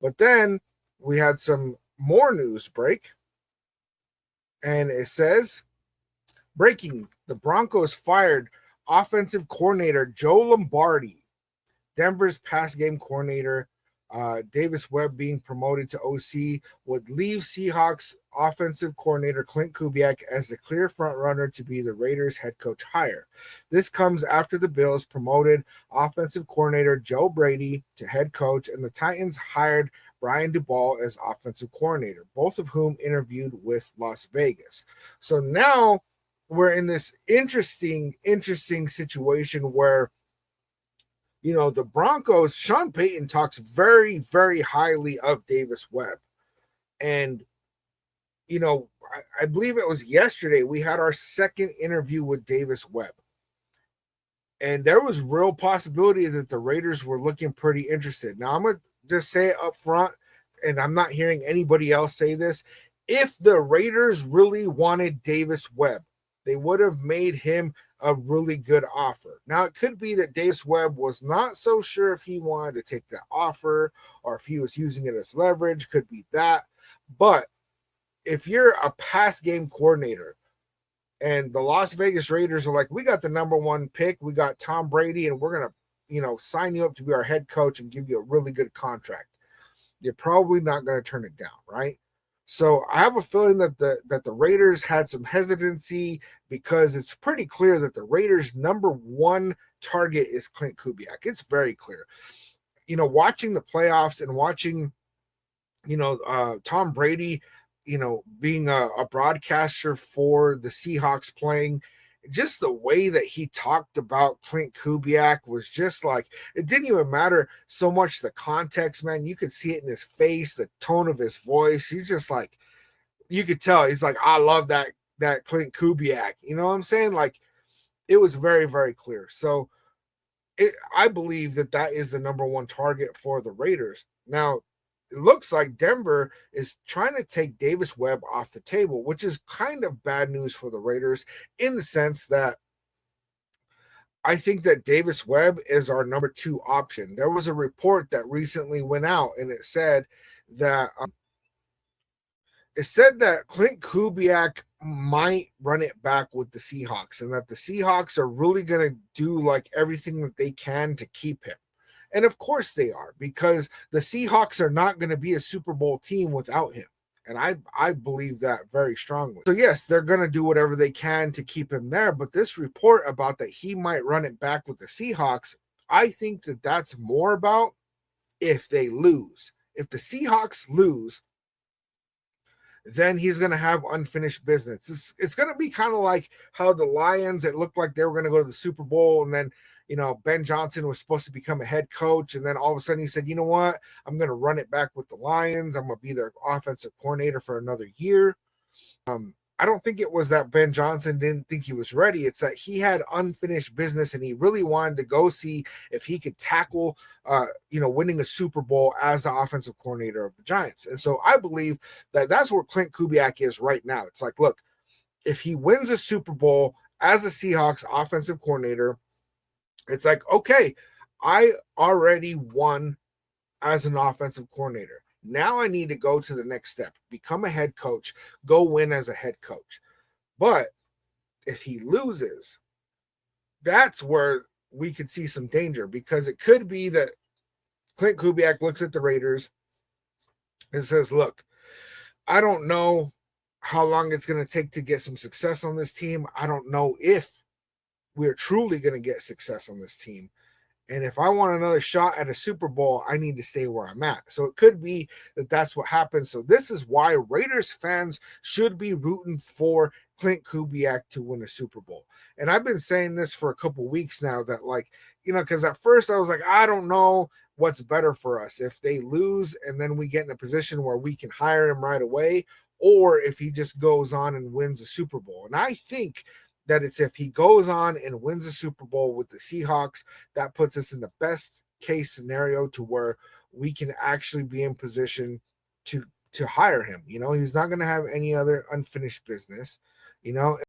But then we had some more news break, and it says, breaking, the Broncos fired offensive coordinator Joe Lombardi. Denver's pass game coordinator, Davis Webb, being promoted to OC, would leave Seahawks offensive coordinator Klint Kubiak as the clear frontrunner to be the Raiders head coach hire. This comes after the Bills promoted offensive coordinator Joe Brady to head coach, and the Titans hired Brian Dubal as offensive coordinator, both of whom interviewed with Las Vegas. So now we're in this interesting situation where the Broncos, Sean Payton talks very, very highly of Davis Webb. And, I believe it was yesterday we had our second interview with Davis Webb. And there was real possibility that the Raiders were looking pretty interested. Now, I'm going to just say it up front, and I'm not hearing anybody else say this. If the Raiders really wanted Davis Webb, they would have made him a really good offer. Now, it could be that Davis Webb was not so sure if he wanted to take that offer or if he was using it as leverage. Could be that. But if you're a pass game coordinator and the Las Vegas Raiders are like, we got the number one pick, we got Tom Brady, and we're going to, sign you up to be our head coach and give you a really good contract, you're probably not going to turn it down, right? So I have a feeling that the Raiders had some hesitancy because it's pretty clear that the Raiders' number one target is Klint Kubiak. It's very clear. Watching the playoffs and watching, Tom Brady, being a broadcaster for the Seahawks playing, just the way that he talked about Klint Kubiak was just like, it didn't even matter so much the context, man. You could see it in his face, the tone of his voice. He's just like, you could tell he's like, I love that Klint Kubiak. You know what I'm saying? Like, it was very, very clear. So I believe that is the number one target for the Raiders. Now, it looks like Denver is trying to take Davis Webb off the table, which is kind of bad news for the Raiders in the sense that I think that Davis Webb is our number two option. There was a report that recently went out, and it said that Klint Kubiak might run it back with the Seahawks, and that the Seahawks are really going to do like everything that they can to keep him. And of course they are, because the Seahawks are not going to be a Super Bowl team without him. And I believe that very strongly. So yes, they're going to do whatever they can to keep him there. But this report about that he might run it back with the Seahawks, I think that that's more about if they lose. If the Seahawks lose, then he's going to have unfinished business. It's going to be kind of like how the Lions, it looked like they were going to go to the Super Bowl, and then Ben Johnson was supposed to become a head coach, and then all of a sudden he said, you know what, I'm going to run it back with the Lions. I'm going to be their offensive coordinator for another year. I don't think it was that Ben Johnson didn't think he was ready. It's that he had unfinished business and he really wanted to go see if he could tackle, winning a Super Bowl as the offensive coordinator of the Giants. And so I believe that that's where Klint Kubiak is right now. It's like, look, if he wins a Super Bowl as a Seahawks offensive coordinator, it's like, okay, I already won as an offensive coordinator. Now I need to go to the next step, become a head coach, go win as a head coach. But if he loses, that's where we could see some danger, because it could be that Klint Kubiak looks at the Raiders and says, look, I don't know how long it's going to take to get some success on this team. I don't know if we're truly going to get success on this team. And if I want another shot at a Super Bowl, I need to stay where I'm at. So it could be that that's what happens. So this is why Raiders fans should be rooting for Klint Kubiak to win a Super Bowl. And I've been saying this for a couple weeks now that, because at first I was like, I don't know what's better for us. If they lose and then we get in a position where we can hire him right away, or if he just goes on and wins a Super Bowl. And I think that it's if he goes on and wins a Super Bowl with the Seahawks, that puts us in the best case scenario to where we can actually be in position to hire him. He's not going to have any other unfinished business,